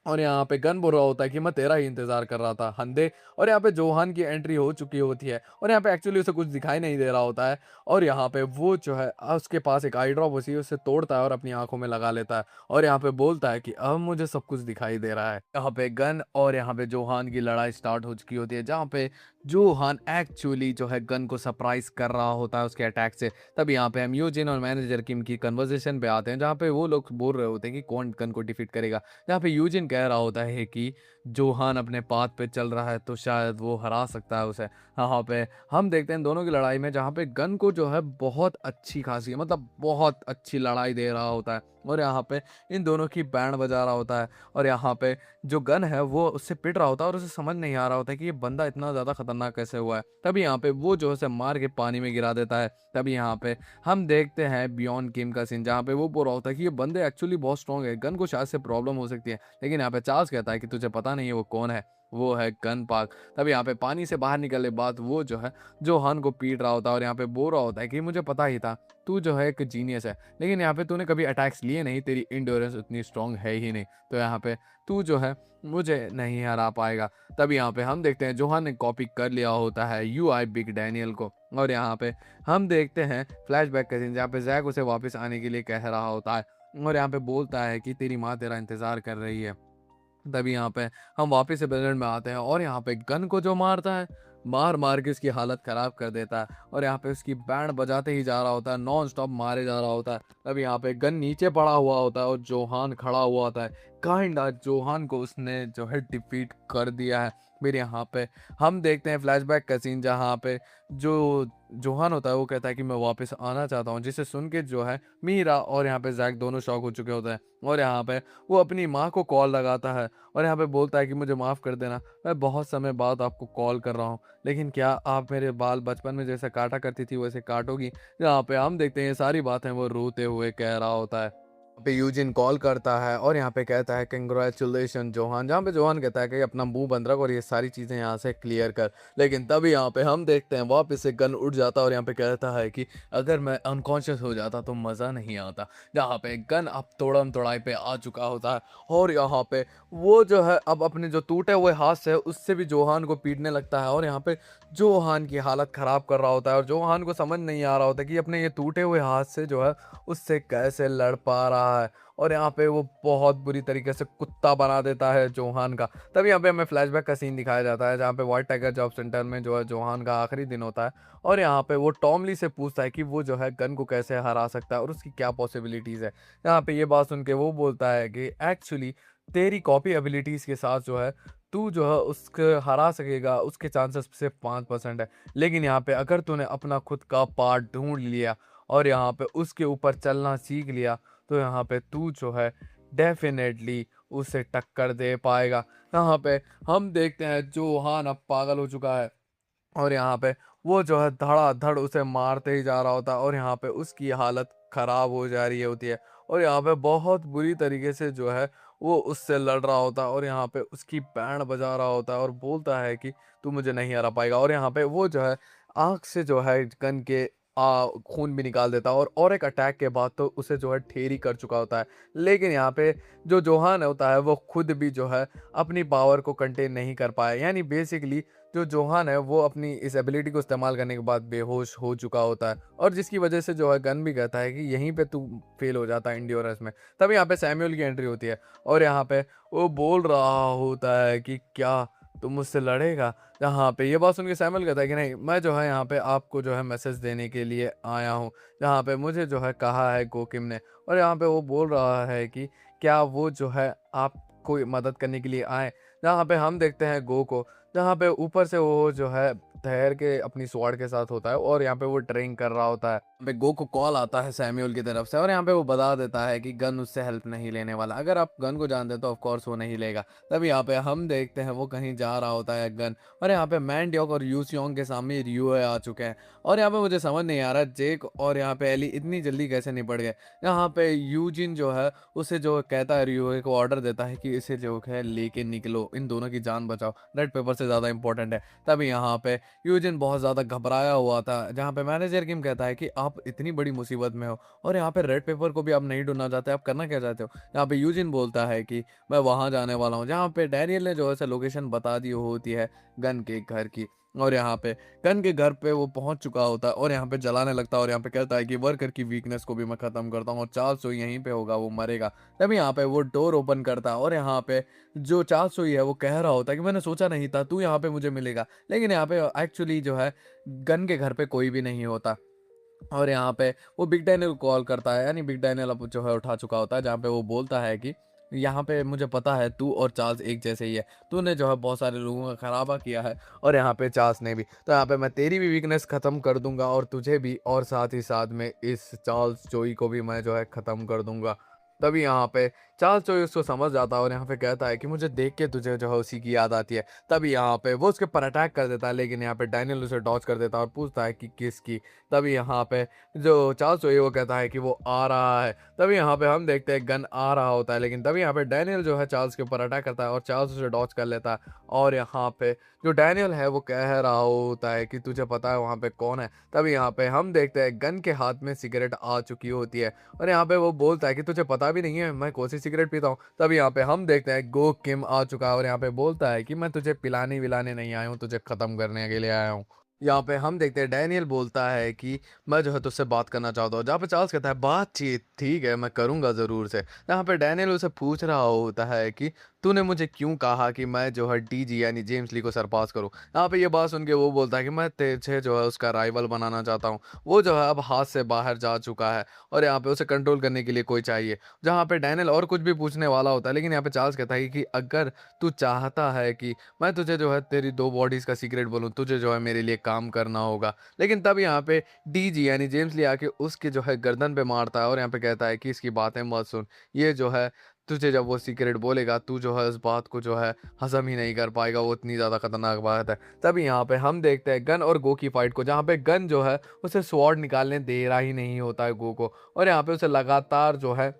और यहाँ पे गन बोल रहा होता है कि मैं तेरा ही इंतजार कर रहा था हंदे। और यहाँ पे जोहान की एंट्री हो चुकी होती है, और यहाँ पे एक्चुअली उसे कुछ दिखाई नहीं दे रहा होता है, और यहाँ पे वो जो है उसके पास एक आई ड्रॉप होती है, उसे तोड़ता है और अपनी आंखों में लगा लेता है, और यहाँ पे बोलता है कि अब मुझे सब कुछ दिखाई दे रहा है। यहाँ पे गन और यहाँ पे जोहान की लड़ाई स्टार्ट हो चुकी होती है, जहाँ पे जोहान एक्चुअली जो है गन को सरप्राइज कर रहा होता है उसके अटैक से। तब यहाँ पे हम यूजिन और मैनेजर किम की कन्वर्सेशन पे आते हैं, जहाँ पे वो लोग बोल रहे होते हैं कि कौन गन को डिफीट करेगा। जहाँ पे यूजिन कह रहा होता है कि जोहान अपने पाथ पे चल रहा है तो शायद वो हरा सकता है उसे। यहाँ पे हम देखते हैं दोनों की लड़ाई में, जहाँ पे गन को जो है बहुत अच्छी खासी, मतलब बहुत अच्छी लड़ाई दे रहा होता है, और यहाँ पे इन दोनों की बैंड बजा रहा होता है। और यहाँ पे जो गन है वो उससे पिट रहा होता है, और उसे समझ नहीं आ रहा होता है कि ये बंदा इतना ज़्यादा खतरनाक कैसे हुआ है। तभी यहाँ पे वो जो है उसे मार के पानी में गिरा देता है। तभी यहाँ पे हम देखते हैं बियॉन्ड किम का सीन, जहाँ पे वो बोल रहा होता है कि ये बंदे एक्चुअली बहुत स्ट्रॉन्ग है, गन को शायद से प्रॉब्लम हो सकती है। लेकिन यहाँ पे चार्ल्स कहता है कि तुझे पता नहीं है वो कौन है, वो है गन पार्क। तब यहाँ पे पानी से बाहर निकलने बाद वो जो है जोहान को पीट रहा होता है, और यहाँ पे बोल रहा होता है कि मुझे पता ही था तू जो है एक जीनियस है, लेकिन यहाँ पे तूने कभी अटैक्स लिए नहीं, तेरी इंड्योरेंस उतनी स्ट्रांग है ही नहीं, तो यहाँ पे तू जो है मुझे नहीं हरा पाएगा। तब यहाँ पे हम देखते हैं जोहान ने कॉपी कर लिया होता है UI बिग डैनियल को, और यहाँ पे हम देखते हैं फ्लैशबैक का सीन, जहाँ पे जैक उसे वापस आने के लिए कह रहा होता है, और यहाँ पे बोलता है कि तेरी माँ तेरा इंतज़ार कर रही है। तभी यहाँ पे हम वापस से प्रेजेंट में आते हैं, और यहाँ पे गन को जो मारता है, मार मार के उसकी हालत ख़राब कर देता है, और यहाँ पे उसकी बैंड बजाते ही जा रहा होता है, नॉन स्टॉप मारे जा रहा होता है। तभी यहाँ पे गन नीचे पड़ा हुआ होता है और जोहान खड़ा हुआ होता है, काइंडा जोहान को उसने जो है डिफीट कर दिया है। फिर यहाँ पे हम देखते हैं फ्लैशबैक का सीन, जहाँ पे जो जोहान होता है वो कहता है कि मैं वापस आना चाहता हूँ, जिसे सुन के जो है मीरा और यहाँ पे जैक दोनों शॉक हो चुके होते हैं। और यहाँ पे वो अपनी माँ को कॉल लगाता है, और यहाँ पे बोलता है कि मुझे माफ़ कर देना, मैं बहुत समय बाद आपको कॉल कर रहा हूँ, लेकिन क्या आप मेरे बाल बचपन में जैसे काटा करती थी वैसे काटोगी। यहाँ पे हम देखते हैं ये सारी बातें वो रोते हुए कह रहा होता है। पे यूजिन कॉल करता है और यहाँ पे कहता है कंग्रेचुलेशन जोहान, जहाँ पे जोहान कहता है कि अपना मुंह बंद रख और ये सारी चीज़ें यहाँ से क्लियर कर। लेकिन तभी यहाँ पे हम देखते हैं वापस से गन उड़ जाता और यहाँ पे कहता है कि अगर मैं अनकॉन्शियस हो जाता तो मज़ा नहीं आता। जहाँ पे गन अब तोड़म तोड़ाई पे आ चुका होता है और यहाँ पे वो जो है अब अपने जो टूटे हुए हाथ से उससे भी जोहान को पीटने लगता है और यहाँ पे जोहान की हालत ख़राब कर रहा होता है और जोहान को समझ नहीं आ रहा होता कि अपने ये टूटे हुए हाथ से जो है उससे कैसे लड़ पा रहा है। और यहाँ पे वो बहुत बुरी तरीके से कुत्ता बना देता है जोहान का। तब यहाँ पे हमें फ्लैशबैक का सीन दिखाया जाता है जहाँ पे व्हाइट टाइगर जॉब सेंटर में जो है जोहान का आखिरी दिन होता है और यहाँ पे वो टॉमली से पूछता है कि वो जो है गन को कैसे हरा सकता है और उसकी क्या पॉसिबिलिटीज़ है। यहाँ पे ये बात सुन के वो बोलता है कि एक्चुअली तेरी कॉपी एबिलिटीज़ के साथ जो है तू जो है उसके हरा सकेगा उसके चांसेस सिर्फ 5% है। लेकिन यहाँ पे अगर तूने अपना खुद का पार्ट ढूंढ लिया और यहाँ पे उसके ऊपर चलना सीख लिया तो यहाँ पे तू जो है डेफिनेटली उसे टक्कर दे पाएगा। यहाँ पे हम देखते हैं जोहान अब पागल हो चुका है और यहाँ पे वो जो है धड़ाधड़ उसे मारते ही जा रहा होता है और यहाँ पे उसकी हालत खराब हो जा रही होती है और यहाँ पे बहुत बुरी तरीके से जो है वो उससे लड़ रहा होता है और यहाँ पे उसकी बैंड बजा रहा होता है और बोलता है कि तू मुझे नहीं हरा पाएगा। और यहाँ पे वो जो है आँख से जो है गन के खून भी निकाल देता है और एक अटैक के बाद तो उसे जो है ठेरी कर चुका होता है। लेकिन यहाँ पे जो जोहान होता है वो खुद भी जो है अपनी पावर को कंटेन नहीं कर पाया, यानी बेसिकली जो जोहान है वो अपनी इस एबिलिटी को इस्तेमाल करने के बाद बेहोश हो चुका होता है और जिसकी वजह से जो है गन भी कहता है कि यहीं पे तू फेल हो जाता है इंड्योरेंस में। तब यहाँ पे सैमुअल की एंट्री होती है और यहाँ पे वो बोल रहा होता है कि क्या तुम मुझसे लड़ेगा। जहाँ पे ये बात सुन के सैमुअल कहता है कि नहीं, मैं जो है यहाँ पे आपको जो है मैसेज देने के लिए आया हूँ, जहाँ पे मुझे जो है कहा है गोकिम ने। और यहाँ पे वो बोल रहा है कि क्या वो जो है आपको मदद करने के लिए आए। जहाँ पे हम देखते हैं गो को, जहाँ पे ऊपर से वो जो है ठहर के अपनी स्वॉर्ड के साथ होता है और यहाँ पे वो ट्रेन कर रहा होता है। यहाँ पे गो को कॉल आता है सैमुअल की तरफ से और यहाँ पे वो बता देता है कि गन उससे हेल्प नहीं लेने वाला। अगर आप गन को जानते तो ऑफ कोर्स वो नहीं लेगा। तब यहाँ पे हम देखते हैं वो कहीं जा रहा होता है गन और यहाँ पे मैंड्योक और यूसियोंग के सामने रियोए आ चुके हैं। और यहाँ पे मुझे समझ नहीं आ रहा जेक और यहाँ पे एली इतनी जल्दी कैसे निपट गए। यहाँ पे यूजिन जो है उसे जो कहता है रियोए को ऑर्डर देता है कि इसे जो है लेके निकलो, इन दोनों की जान बचाओ, रेड पेपर से ज़्यादा इंपॉर्टेंट है। तभी यहाँ पे यूजिन बहुत ज़्यादा घबराया हुआ था, जहाँ पे मैनेजर किम कहता है कि आप इतनी बड़ी मुसीबत में हो और यहाँ पे रेड पेपर को भी आप नहीं ढूंढना चाहते, आप करना क्या चाहते हो। यहाँ पे यूजिन बोलता है कि मैं वहाँ जाने वाला हूँ जहाँ पे डैनियल ने जो है लोकेशन बता दी होती है गन के घर की। और यहाँ पे गन के घर पे वो पहुंच चुका होता है और यहाँ पे जलाने लगता है और यहाँ पे कहता है कि वर्कर की वीकनेस को भी मैं खत्म करता हूँ और चार्ल्स जो यहीं पे होगा वो मरेगा। तभी यहाँ पे वो डोर ओपन करता है और यहाँ पे जो चार्ल्स सोई है वो कह रहा होता है कि मैंने सोचा नहीं था तू यहाँ पे मुझे मिलेगा। लेकिन यहाँ पे एक्चुअली जो है गन के घर पे कोई भी नहीं होता और यहाँ पे वो बिग डैनियल को कॉल करता है, यानी बिग डैनियल अब जो है उठा चुका होता है, जहाँ पे वो बोलता है कि यहाँ पे मुझे पता है तू और चार्ल्स एक जैसे ही है, तूने जो है बहुत सारे लोगों का खराबा किया है और यहाँ पे चार्ल्स ने भी, तो यहाँ पे मैं तेरी भी वीकनेस ख़त्म कर दूंगा और तुझे भी, और साथ ही साथ में इस चार्ल्स जोई को भी मैं जो है ख़त्म कर दूंगा। तभी यहाँ पे चार्ल्स जोई उसको समझ जाता है और यहाँ पे कहता है कि मुझे देख के तुझे जो है उसी की याद आती है। तभी यहाँ पे वो उसके पर अटैक कर देता है लेकिन यहाँ पे डैनियल उसे डॉच कर देता है और पूछता है कि किसकी। तभी यहाँ पे जो चार्ल्स जो है वो कहता है कि वो आ रहा है। तभी यहाँ पे हम देखते हैं गन आ रहा होता है लेकिन तभी यहाँ पे डैनियल जो है चार्ल्स के ऊपर अटैक करता है और चार्ल्स उसे डॉच कर लेता है। और यहाँ पे जो डैनियल है वो कह रहा होता है कि तुझे पता है वहाँ पे कौन है। तभी यहाँ पे हम देखते हैं गन के हाथ में सिगरेट आ चुकी होती है और यहाँ पे वो बोलता है कि तुझे पता भी नहीं है मैं कौन सी सिगरेट पीता हूँ। तभी यहाँ पे हम देखते हैं गो किम आ चुका है और यहाँ पे बोलता है कि मैं तुझे पिलाने विलाने नहीं आया हूँ, तुझे खत्म करने के लिए आया हूँ। यहाँ पे हम देखते हैं डैनियल बोलता है कि मैं जो है तुझसे बात करना चाहता हूँ, जहाँ पे चार्ल्स कहता है बातचीत ठीक है मैं करूँगा ज़रूर से। यहाँ पे डैनियल उसे पूछ रहा होता है कि तूने मुझे क्यों कहा कि मैं जो है डीजी यानी जेम्स ली को सरपास करूँ। यहाँ पे ये बात सुन के वो बोलता है कि मैं तुझे जो है उसका राइवल बनाना चाहता हूँ। वो जो है अब हाथ से बाहर जा चुका है और यहाँ पे उसे कंट्रोल करने के लिए कोई चाहिए। जहाँ पे डैनियल और कुछ भी पूछने वाला होता है लेकिन यहाँ पे चार्ल्स कहता है कि अगर तू चाहता है कि मैं तुझे जो है तेरी दो बॉडीज़ का सीक्रेट बोलूँ, तुझे जो है मेरे लिए काम करना होगा। लेकिन तब यहाँ पे डीजी यानी जेम्स ली आके उसके जो है गर्दन पे मारता है और यहाँ पे कहता है कि इसकी बातें मत सुन, ये जो है तुझे जब वो सीक्रेट बोलेगा तू जो है उस बात को जो है हजम ही नहीं कर पाएगा, वो इतनी ज़्यादा खतरनाक बात है। तभी यहाँ पे हम देखते हैं गन और गो की फाइट को, जहाँ पे गन जो है उसे स्वॉर्ड निकालने दे रहा ही नहीं होता है गो को और यहाँ पे उसे लगातार जो है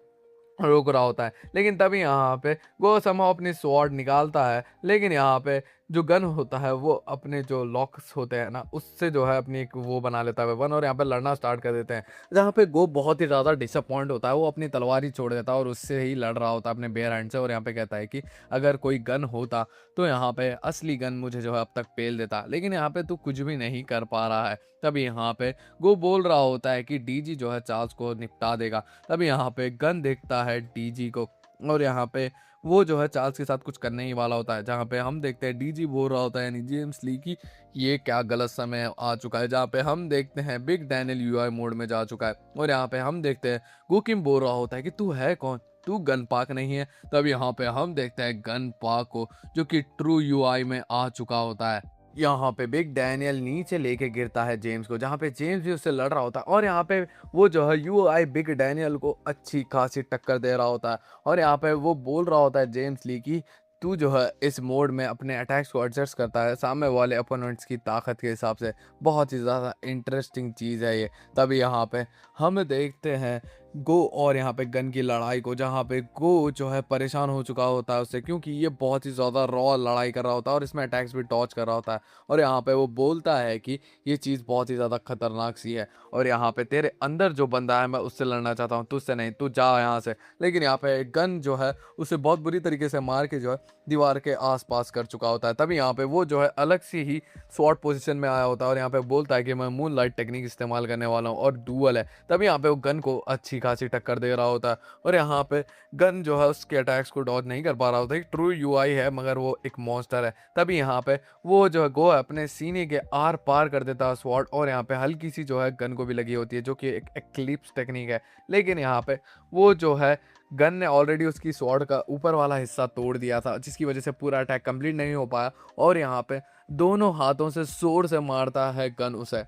रोक रहा होता है। लेकिन तभी यहाँ पे वो समहाउ अपनी स्वॉर्ड निकालता है, लेकिन यहाँ पे जो गन होता है वो अपने जो लॉक्स होते हैं ना, उससे जो है अपनी एक वो बना लेता है वेपन, और यहाँ पे लड़ना स्टार्ट कर देते हैं। जहाँ पे गो बहुत ही ज़्यादा डिसअपॉइंट होता है, वो अपनी तलवार ही छोड़ देता है और उससे ही लड़ रहा होता है अपने बेयर हैंड से, और यहाँ पे कहता है कि अगर कोई गन होता तो यहाँ पे असली गन मुझे जो है अब तक पेल देता, लेकिन यहाँ पे तू कुछ भी नहीं कर पा रहा है। तभी यहाँ पे गो बोल रहा होता है कि डीजी जो है चार्ल्स को निपटा देगा। तभी यहाँ पे गन देखता है डीजी को, और यहाँ पे वो जो है चार्ल्स के साथ कुछ करने ही वाला होता है। जहाँ पे हम देखते हैं डीजी बोल रहा होता है यानी जेम्स ली की ये क्या गलत समय आ चुका है। जहाँ पे हम देखते हैं बिग डैनियल यूआई मोड में जा चुका है, और यहाँ पे हम देखते हैं गुकिम बोल रहा होता है कि तू है कौन, तू गन पाक नहीं है। तब यहाँ पे हम देखते हैं गन पाक को, जो कि ट्रू यूआई में आ चुका होता है। यहाँ पे बिग डैनियल नीचे लेके गिरता है जेम्स को, जहाँ पे जेम्स भी उससे लड़ रहा होता है, और यहाँ पे वो जो है यूआई बिग डैनियल को अच्छी खासी टक्कर दे रहा होता है। और यहाँ पे वो बोल रहा होता है जेम्स ली की तू जो है इस मोड में अपने अटैक्स को एडजस्ट करता है सामने वाले अपोनेंट्स की ताकत के हिसाब से। बहुत ही ज़्यादा इंटरेस्टिंग चीज़ है ये। तभी यहाँ पे हम देखते हैं गो और यहाँ पे गन की लड़ाई को, जहाँ पे गो जो है परेशान हो चुका होता है उससे, क्योंकि ये बहुत ही ज़्यादा रॉ लड़ाई कर रहा होता है और इसमें अटैक्स भी डॉज कर रहा होता है। और यहाँ पे वो बोलता है कि ये चीज़ बहुत ही ज़्यादा खतरनाक सी है, और यहाँ पे तेरे अंदर जो बंदा है मैं उससे लड़ना चाहता हूँ, तुझसे नहीं, तू जा यहाँ से। लेकिन यहाँ पे गन जो है उसे बहुत बुरी तरीके से मार के जो है दीवार के आसपास कर चुका होता है। तभी यहाँ पे वो जो है अलग सी ही स्वॉर्ड पोजीशन में आया होता है, और यहाँ पे बोलता है कि मैं मून लाइट टेक्निक इस्तेमाल करने वाला हूँ और डुअल है। तभी यहाँ पे वो गन को अच्छी खासी टक्कर दे रहा होता है, और यहाँ पे गन जो है उसके अटैक्स को डॉज नहीं कर पा रहा होता। एक ट्रू यूआई है मगर वो एक मॉन्स्टर है। तभी यहाँ पे वो जो है गो अपने सीने के आर पार कर देता है स्वॉर्ड, और यहाँ पे हल्की सी जो है गन को भी लगी होती है, जो कि एक एक्लिप्स टेक्निक है। लेकिन यहाँ पे वो जो है गन ने ऑलरेडी उसकी स्वॉर्ड का ऊपर वाला हिस्सा तोड़ दिया था, जिसकी वजह से पूरा अटैक कंप्लीट नहीं हो पाया। और यहाँ पे दोनों हाथों से जोर से मारता है गन उसे,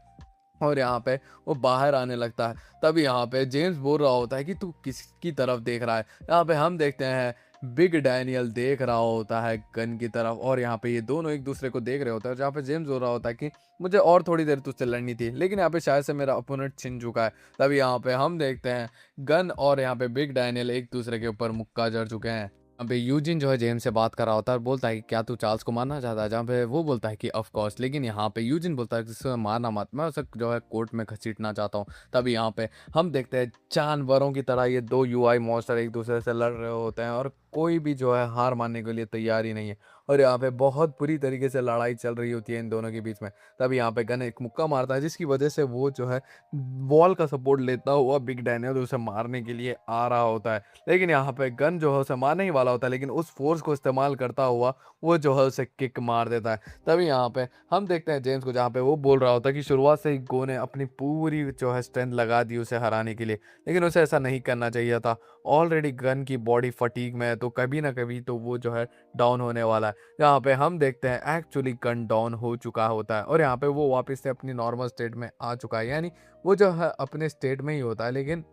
और यहाँ पे वो बाहर आने लगता है। तभी यहाँ पे जेम्स बोल रहा होता है कि तू किसकी तरफ देख रहा है। यहाँ पे हम देखते हैं बिग डैनियल देख रहा होता है गन की तरफ, और यहाँ पे ये दोनों एक दूसरे को देख रहे होते हैं। जहाँ पे जेम्स बोल रहा होता है कि मुझे और थोड़ी देर तुझसे लड़नी थी, लेकिन यहाँ पे शायद से मेरा अपोनेंट छिन चुका है। तभी यहाँ पे हम देखते हैं गन और यहाँ पे बिग डैनियल एक दूसरे के ऊपर मुक्का जड़ चुके हैं। अबे यूजिन जो है जेम्स से बात कर रहा होता है और बोलता है कि क्या तू चार्ल्स को मारना चाहता है, जहाँ पे वो बोलता है कि ऑफ कोर्स। लेकिन यहाँ पे यूजिन बोलता है कि उसे मारना मत, मैं उसे जो है कोर्ट में घसीटना चाहता हूँ। तभी यहाँ पे हम देखते हैं जानवरों की तरह ये दो यूआई मॉन्स्टर एक दूसरे से लड़ रहे होते हैं, और कोई भी जो है हार मानने के लिए तैयार ही नहीं है, और यहाँ पे बहुत बुरी तरीके से लड़ाई चल रही होती है इन दोनों के बीच में। तभी यहाँ पे गन एक मुक्का मारता है, जिसकी वजह से वो जो है वॉल का सपोर्ट लेता हुआ बिग डैनियल उसे मारने के लिए आ रहा होता है। लेकिन यहाँ पे गन जो है उसे मारने ही वाला होता है, लेकिन उस फोर्स को इस्तेमाल करता हुआ वो जो है उसे किक मार देता है। तभी यहाँ पे हम देखते हैं जेम्स को, जहाँ पे वो बोल रहा होता है कि शुरुआत से ही गो ने अपनी पूरी जो है स्ट्रेंथ लगा दी उसे हराने के लिए, लेकिन उसे ऐसा नहीं करना चाहिए था। ऑलरेडी गन की बॉडी फटीग में है, तो कभी ना कभी तो वो जो है डाउन होने वाला है। यहाँ पे हम देखते हैं एक्चुअली गन डाउन हो चुका होता है, और यहाँ पे वो वापस से अपनी नॉर्मल स्टेट में आ चुका है, यानी वो जो है अपने स्टेट में ही होता है, लेकिन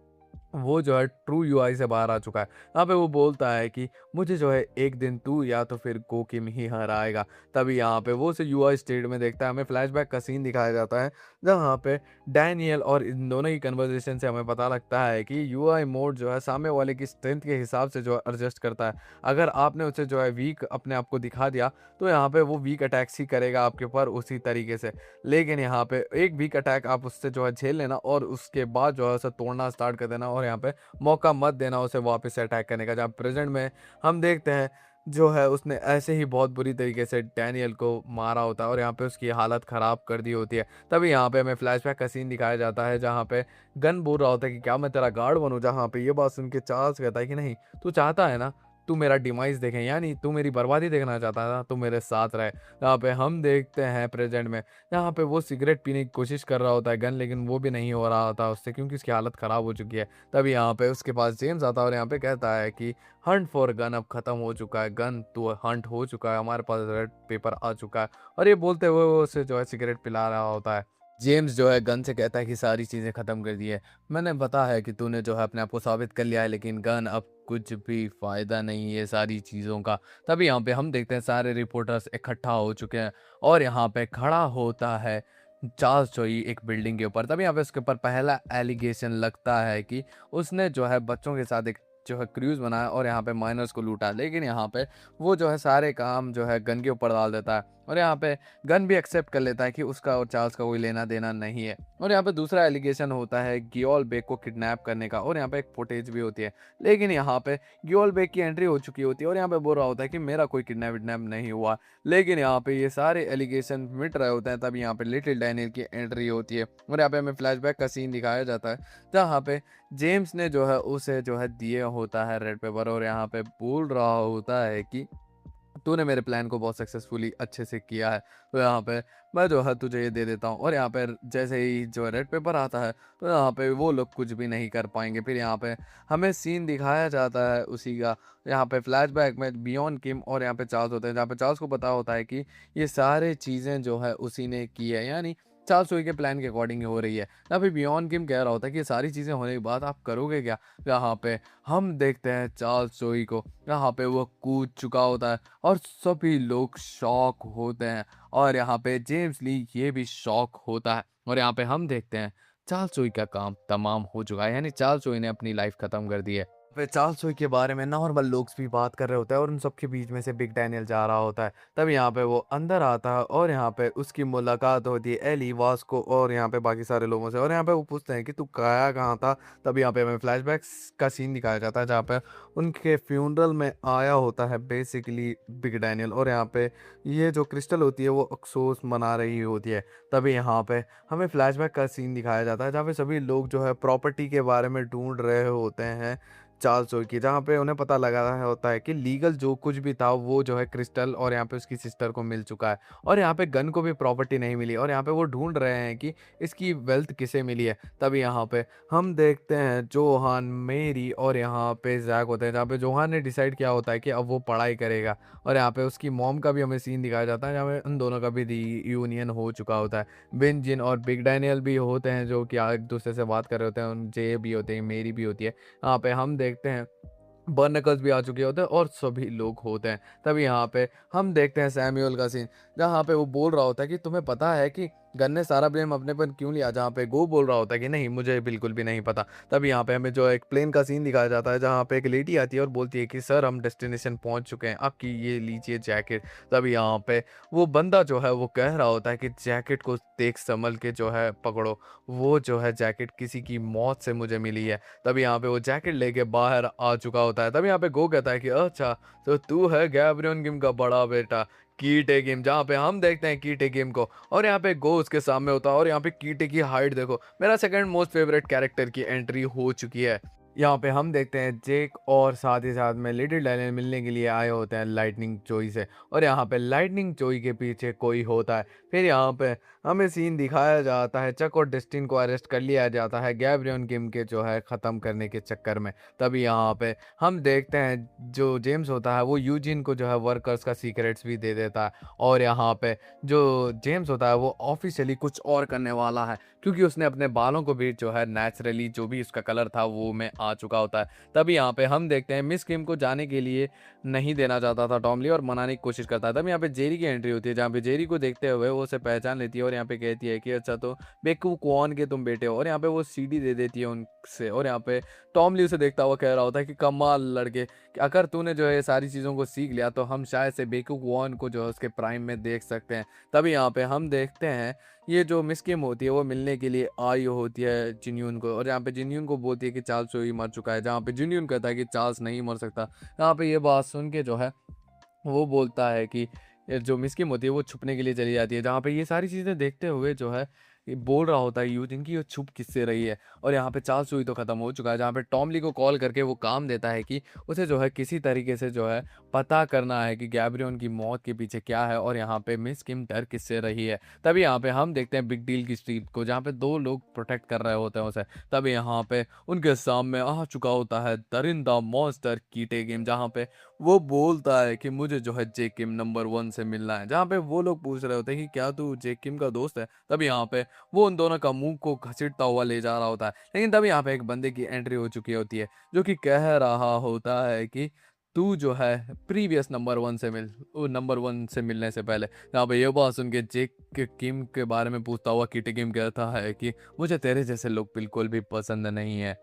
वो जो है ट्रू यूआई से बाहर आ चुका है। यहाँ पे वो बोलता है कि मुझे जो है एक दिन तू या तो फिर गोकिम ही हराएगा। तभी यहाँ पे वो उसे यूआई स्टेट में देखता है। हमें फ्लैशबैक का सीन दिखाया जाता है, जहाँ पे डैनियल और इन दोनों की कन्वर्सेशन से हमें पता लगता है कि यूआई मोड जो है सामने वाले की स्ट्रेंथ के हिसाब से जो है एडजस्ट करता है। अगर आपने उसे जो है वीक अपने आप को दिखा दिया, तो यहाँ पे वो वीक अटैक्स ही करेगा आपके ऊपर उसी तरीके से। लेकिन यहाँ पे एक वीक अटैक आप उससे जो है झेल लेना, और उसके बाद जो है उसे तोड़ना स्टार्ट कर देना, और यहाँ पे मौका मत देना उसे वापस से अटैक करने का। जहाँ प्रेजेंट में हम देखते हैं जो है उसने ऐसे ही बहुत बुरी तरीके से डैनियल को मारा होता है, और यहाँ पे उसकी हालत ख़राब कर दी होती है। तभी यहाँ पे हमें फ्लैशबैक का सीन दिखाया जाता है, जहाँ पे गन बोल रहा होता है कि क्या मैं तेरा गार्ड बनूं। जहाँ पे ये बात सुन के चार्ल्स कहता है कि नहीं, तू चाहता है ना तू मेरा डिमाइस देखे, यानी तू मेरी बर्बादी देखना चाहता है ना, तू मेरे साथ रहे। यहाँ पे हम देखते हैं प्रेजेंट में, यहाँ पे वो सिगरेट पीने की कोशिश कर रहा होता है गन, लेकिन वो भी नहीं हो रहा होता उससे, क्योंकि उसकी हालत ख़राब हो चुकी है। तभी यहाँ पे उसके पास जेम्स आता है और यहाँ पे कहता है कि हंट फॉर गन अब ख़त्म हो चुका है, गन तू हंट हो चुका है, हमारे पास रेड पेपर आ चुका है। और ये बोलते हुए वो उसे जो है सिगरेट पिला रहा होता है। जेम्स जो है गन से कहता है कि सारी चीज़ें ख़त्म कर दी है, मैंने पता है कि तूने जो है अपने आप को साबित कर लिया है, लेकिन गन अब कुछ भी फ़ायदा नहीं है सारी चीज़ों का। तभी यहाँ पे हम देखते हैं सारे रिपोर्टर्स इकट्ठा हो चुके हैं, और यहाँ पे खड़ा होता है चार्ल्स चोई एक बिल्डिंग के ऊपर। तभी यहाँ पे उसके ऊपर पहला एलिगेशन लगता है कि उसने जो है बच्चों के साथ एक जो है क्रूज़ बनाया और यहाँ पे माइनर्स को लूटा। लेकिन यहाँ पे वो जो है सारे काम जो है गन के ऊपर डाल देता है और यहाँ पे गन भी एक्सेप्ट कर लेता है कि उसका और चार्ल्स का कोई लेना देना नहीं है। और यहाँ पे दूसरा एलिगेशन होता है गियोल बेक को किडनैप करने का और यहाँ पे एक फुटेज भी होती है। लेकिन यहाँ पे गियोल बेक की एंट्री हो चुकी होती है और यहाँ पे बोल रहा होता है कि मेरा कोई किडनैप विडनैप नहीं हुआ। लेकिन यहाँ पे ये सारे एलिगेशन मिट रहे होते हैं, तब यहाँ पे लिटिल डैनियल की एंट्री होती है और यहाँ पे हमें फ्लैशबैक का सीन दिखाया जाता है जहाँ पे जेम्स ने जो है उसे जो है दिए होता है रेड पेपर और यहाँ पे बोल रहा होता है कि तूने मेरे प्लान को बहुत सक्सेसफुली अच्छे से किया है, तो यहाँ पे मैं जो है तुझे ये दे देता हूँ। और यहाँ पे जैसे ही जो रेड पेपर आता है तो यहाँ पे वो लोग कुछ भी नहीं कर पाएंगे। फिर यहाँ पे हमें सीन दिखाया जाता है उसी का, यहाँ पे फ्लैशबैक में बियॉन किम और यहाँ पे चार्ल्स होते हैं, जहाँ पे चार्ल्स को पता होता है कि ये सारे चीज़ें जो है उसी ने की है, यानी चार्ल्स सोई के प्लान के अकॉर्डिंग हो रही है। यहाँ पे बियॉन किम कह रहा होता है कि ये सारी चीज़ें होने के बाद आप करोगे क्या। यहाँ पे हम देखते हैं चार्ल्स सोई को, यहाँ पे वो कूद चुका होता है और सभी लोग शॉक होते हैं और यहाँ पे जेम्स ली ये भी शॉक होता है और यहाँ पे हम देखते हैं चार्ल्स सोई का काम तमाम हो चुका है, यानी चार्ल्स सोई ने अपनी लाइफ खत्म कर दी है। फिर चार्ल्स सोई के बारे में नॉर्मल लोग भी बात कर रहे होते हैं और उन सबके बीच में से बिग डैनियल जा रहा होता है। तब यहाँ पे वो अंदर आता है और यहाँ पे उसकी मुलाकात होती है एली वास्को और यहाँ पे बाकी सारे लोगों से और यहाँ पे वो पूछते हैं कि तू गया कहाँ था। तब यहाँ पे हमें फ्लैशबैक्स का सीन दिखाया जाता है जहाँ पे उनके फ्यूनरल में आया होता है बेसिकली बिग डैनियल और यहाँ पे ये जो क्रिस्टल होती है वो अफसोस मना रही होती है। तभी यहाँ पे हमें फ्लैशबैक का सीन दिखाया जाता है जहाँ पे सभी लोग जो है प्रॉपर्टी के बारे में ढूंढ रहे होते हैं चार्ल्स सोई की, जहाँ पे उन्हें पता लगा रहा होता है कि लीगल जो कुछ भी था वो जो है क्रिस्टल और यहाँ पे उसकी सिस्टर को मिल चुका है और यहाँ पे गन को भी प्रॉपर्टी नहीं मिली और यहाँ पे वो ढूंढ रहे हैं कि इसकी वेल्थ किसे मिली है। तभी यहाँ पे हम देखते हैं जोहान, मेरी और यहाँ पे जैक होते हैं, जहाँ पे जोहान ने डिसाइड किया होता है कि अब वो पढ़ाई करेगा और यहाँ पे उसकी मॉम का भी हमें सीन दिखाया जाता है जहाँ पे उन दोनों का भी यूनियन हो चुका होता है। बेंजिन और बिग डैनियल भी होते हैं जो कि एक दूसरे से बात कर रहे होते हैं, उन जे भी होते हैं, मेरी भी होती है। यहाँ पे हम देखते हैं बर्नकल्स भी आ चुके होते हैं और सभी लोग होते हैं। तभी यहाँ पे हम देखते हैं सैमुअल का सीन जहाँ पे वो बोल रहा होता है कि तुम्हें पता है कि गन ने सारा ब्लेम अपने पर क्यों लिया, जहाँ पे गो बोल रहा होता है कि नहीं मुझे बिल्कुल भी नहीं पता। तभी यहाँ पे हमें जो एक प्लेन का सीन दिखाया जाता है जहाँ पे एक लेडी आती है और बोलती है कि सर हम डेस्टिनेशन पहुँच चुके हैं, आपकी ये लीजिए जैकेट। तभी यहाँ पे वो बंदा जो है वो कह रहा होता है कि जैकेट को देख संभल के जो है पकड़ो, वो जो है जैकेट किसी की मौत से मुझे मिली है। तभी यहाँ पे वो जैकेट लेके बाहर आ चुका होता है। तभी यहाँ पे गो कहता है कि अच्छा तो तू है गैब्रियन किम का बड़ा बेटा कीटे किम, जहाँ पे हम देखते हैं कीटे किम को और यहाँ पे गो उसके सामने होता है और यहाँ पे कीटे की हाइट देखो, मेरा सेकंड मोस्ट फेवरेट कैरेक्टर की एंट्री हो चुकी है। यहाँ पे हम देखते हैं जेक और साथ ही साथ में लिटिल डैनियल मिलने के लिए आए होते हैं लाइटनिंग चोई से और यहाँ पे लाइटनिंग चोई के पीछे कोई होता है। फिर यहाँ पे हमें सीन दिखाया जाता है चक और डेस्टिन को अरेस्ट कर लिया जाता है गैब्रियन किम के जो है ख़त्म करने के चक्कर में। तभी यहाँ पे हम देखते हैं जो जेम्स होता है वो यूजिन को जो है वर्कर्स का सीक्रेट्स भी दे देता है और यहाँ पे जो जेम्स होता है वो ऑफिशियली कुछ और करने वाला है क्योंकि उसने अपने बालों को भी जो है नेचुरली जो भी उसका कलर था वो में आ चुका होता है। तभी यहाँ पे हम देखते हैं मिस किम को जाने के लिए नहीं देना चाहता था टॉमली और मनाने की कोशिश करता है। तभी यहाँ पे जेरी की एंट्री होती है जहाँ पे जेरी को देखते हुए वो उसे पहचान लेती है और यहाँ पे कहती है कि अच्छा तो बेकू कौन के तुम बेटे हो, और यहाँ पे वो सीडी दे देती है उनसे और यहाँ पे टॉमली उसे देखता हुआ कह रहा होता है कि कमाल लड़के, अगर तूने जो है सारी चीज़ों को सीख लिया तो हम शायद से बेकू वॉन को जो है उसके प्राइम में देख सकते हैं। तभी यहाँ पे हम देखते हैं ये जो मिस किम होती है वो मिलने के लिए आई होती है जिन्यून को और यहाँ पे जिन्यून को बोलती है कि चार्ल्स सोई मर चुका है, जहाँ पे जिन्यून कहता है कि चार्ल्स नहीं मर सकता। यहाँ पे ये बात सुन के जो है वो बोलता है कि ये जो मिस किम होती है वो छुपने के लिए चली जाती है, जहाँ पे ये सारी चीज़ें देखते हुए जो है ये बोल रहा होता है यूजिन की ये छुप किससे रही है। और यहाँ पे चार्ल्स सोई तो ख़त्म हो चुका है, जहाँ पे टॉमली को कॉल करके वो काम देता है कि उसे जो है किसी तरीके से जो है पता करना है कि गैब्रियन की मौत के पीछे क्या है और यहाँ पे मिस किम डर किससे रही है। तभी यहाँ पे हम देखते हैं बिग डील की स्ट्रीट को जहाँ पे दो लोग प्रोटेक्ट कर रहे होते हैं उसे। तभी यहाँ पे उनके सामने आ चुका होता है दरिंदा मॉन्स्टर कीटे गेम, जहाँ पे वो बोलता है कि मुझे जो है जे किम नंबर 1 से मिलना है, जहाँ पे वो लोग पूछ रहे होते हैं कि क्या तू जे किम का दोस्त है। तभी यहाँ पे वो उन दोनों का मुंह को घसीटता हुआ ले जा रहा होता है, लेकिन तभी यहाँ पे एक बंदे की एंट्री हो चुकी होती है जो कि कह रहा होता है कि तू जो है प्रीवियस नंबर 1 से मिलने से पहले। यहाँ पे ये बात सुन के जेक के किम के बारे में पूछता हुआ किटी किम कहता है कि मुझे तेरे जैसे लोग बिल्कुल भी पसंद नहीं है।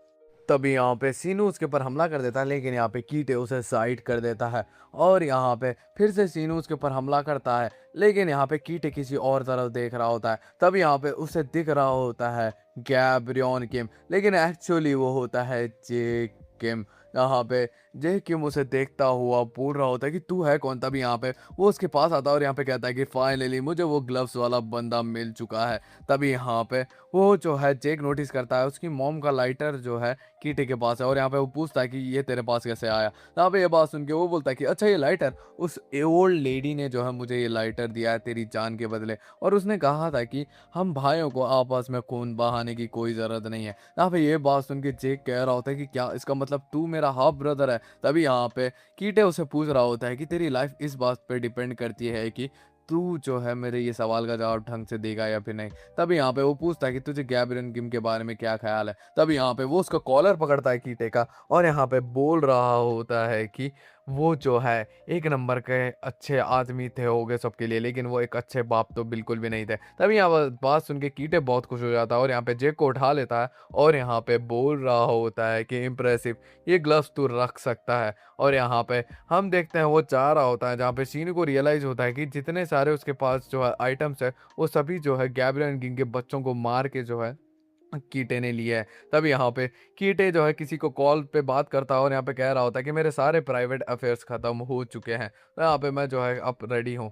तभी यहाँ पे सीनू उसके ऊपर हमला कर देता है, लेकिन यहाँ पे कीटे उसे साइड कर देता है। और यहाँ पे फिर से सीनू उसके ऊपर हमला करता है, लेकिन यहाँ पे कीटे किसी और तरफ देख रहा होता है। तभी यहाँ पे उसे दिख रहा होता है गैब्रियन किम, लेकिन एक्चुअली वो होता है जे किम। यहाँ पे जे किम उसे देखता हुआ बोल रहा होता है कि तू है कौन। तभी यहाँ पे वो उसके पास आता है और यहाँ पे कहता है कि फाइनली मुझे वो ग्लव्स वाला बंदा मिल चुका है। तभी यहाँ पे वो जो है जेक नोटिस करता है उसकी मॉम का लाइटर जो है कीटे के पास है, और यहाँ पे वो पूछता है कि ये तेरे पास कैसे आया। यहाँ पे ये बात सुन के वो बोलता है कि अच्छा ये लाइटर उस ओल्ड लेडी ने जो है मुझे ये लाइटर दिया है तेरी जान के बदले, और उसने कहा था कि हम भाइयों को आपस में खून बहाने की कोई ज़रूरत नहीं है। यहाँ पे ये बात सुन के जेक कह रहा होता है कि क्या इसका मतलब तू मेरा हाफ ब्रदर है। तभी यहाँ पे कीटे उसे पूछ रहा होता है कि तेरी लाइफ इस बात पे डिपेंड करती है कि तू जो है मेरे ये सवाल का जवाब ढंग से देगा या फिर नहीं। तभी यहाँ पे वो पूछता है कि तुझे गैब्रियन किम के बारे में क्या ख्याल है। तभी यहाँ पे वो उसका कॉलर पकड़ता है कीटे का, और यहाँ पे बोल रहा होता है कि वो जो है एक नंबर के अच्छे आदमी थे होगे सबके लिए, लेकिन वो एक अच्छे बाप तो बिल्कुल भी नहीं थे। तभी यहाँ पर बात सुन के कीटे बहुत खुश हो जाता है और यहाँ पे जेक को उठा लेता है, और यहाँ पे बोल रहा होता है कि इम्प्रेसिव, ये ग्लव्स तू रख सकता है। और यहाँ पे हम देखते हैं वो जा रहा होता है, जहाँ पे शीनू को रियलाइज होता है कि जितने सारे उसके पास जो है आइटम्स है वो सभी जो है गैब्रियन किंग के बच्चों को मार के जो है कीटे ने लिया है। तब यहाँ पे कीटे जो है किसी को कॉल पे बात करता है और यहाँ पे कह रहा होता है कि मेरे सारे प्राइवेट अफेयर्स खत्म हो चुके हैं, तो यहाँ पे मैं जो है अब रेडी हूँ।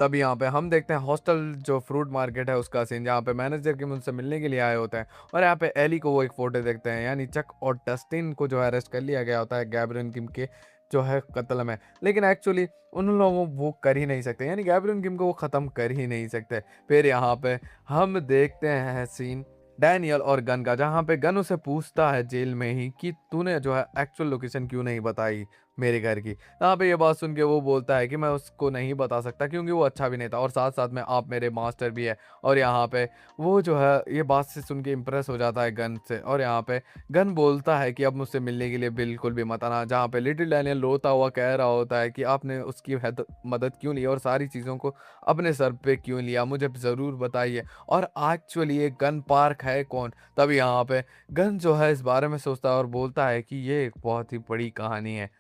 तब यहाँ पे हम देखते हैं हॉस्टल जो फ्रूट मार्केट है उसका सीन, जहाँ पे मैनेजर के उनसे मिलने के लिए आए होते हैं, और यहाँ पे एली को वो एक फोटो देखते हैं, यानी चक और डस्टिन को जो है अरेस्ट कर लिया गया होता है गैब्रियन किम के जो है कत्ल में। लेकिन एक्चुअली उन लोगों वो कर ही नहीं सकते, यानी गैब्रियन किम को वो ख़त्म कर ही नहीं सकते। फिर यहाँ पे हम देखते हैं सीन डैनियल और गन का, जहाँ पे गन उसे पूछता है जेल में ही कि तूने जो है एक्चुअल लोकेशन क्यों नहीं बताई मेरे घर की। यहाँ पे ये बात सुन के वो बोलता है कि मैं उसको नहीं बता सकता क्योंकि वो अच्छा भी नहीं था, और साथ साथ में आप मेरे मास्टर भी है। और यहाँ पे वो जो है ये बात से सुन के इम्प्रेस हो जाता है गन से, और यहाँ पे गन बोलता है कि अब मुझसे मिलने के लिए बिल्कुल भी मत आना। जहाँ पे लिटिल डैनियल रोता हुआ कह रहा होता है कि आपने उसकी मदद क्यों ली और सारी चीज़ों को अपने सर पे क्यों लिया, मुझे ज़रूर बताइए, और एक्चुअली ये गन पार्क है कौन। तब यहाँ पे गन जो है इस बारे में सोचता है और बोलता है कि ये एक बहुत ही बड़ी कहानी है।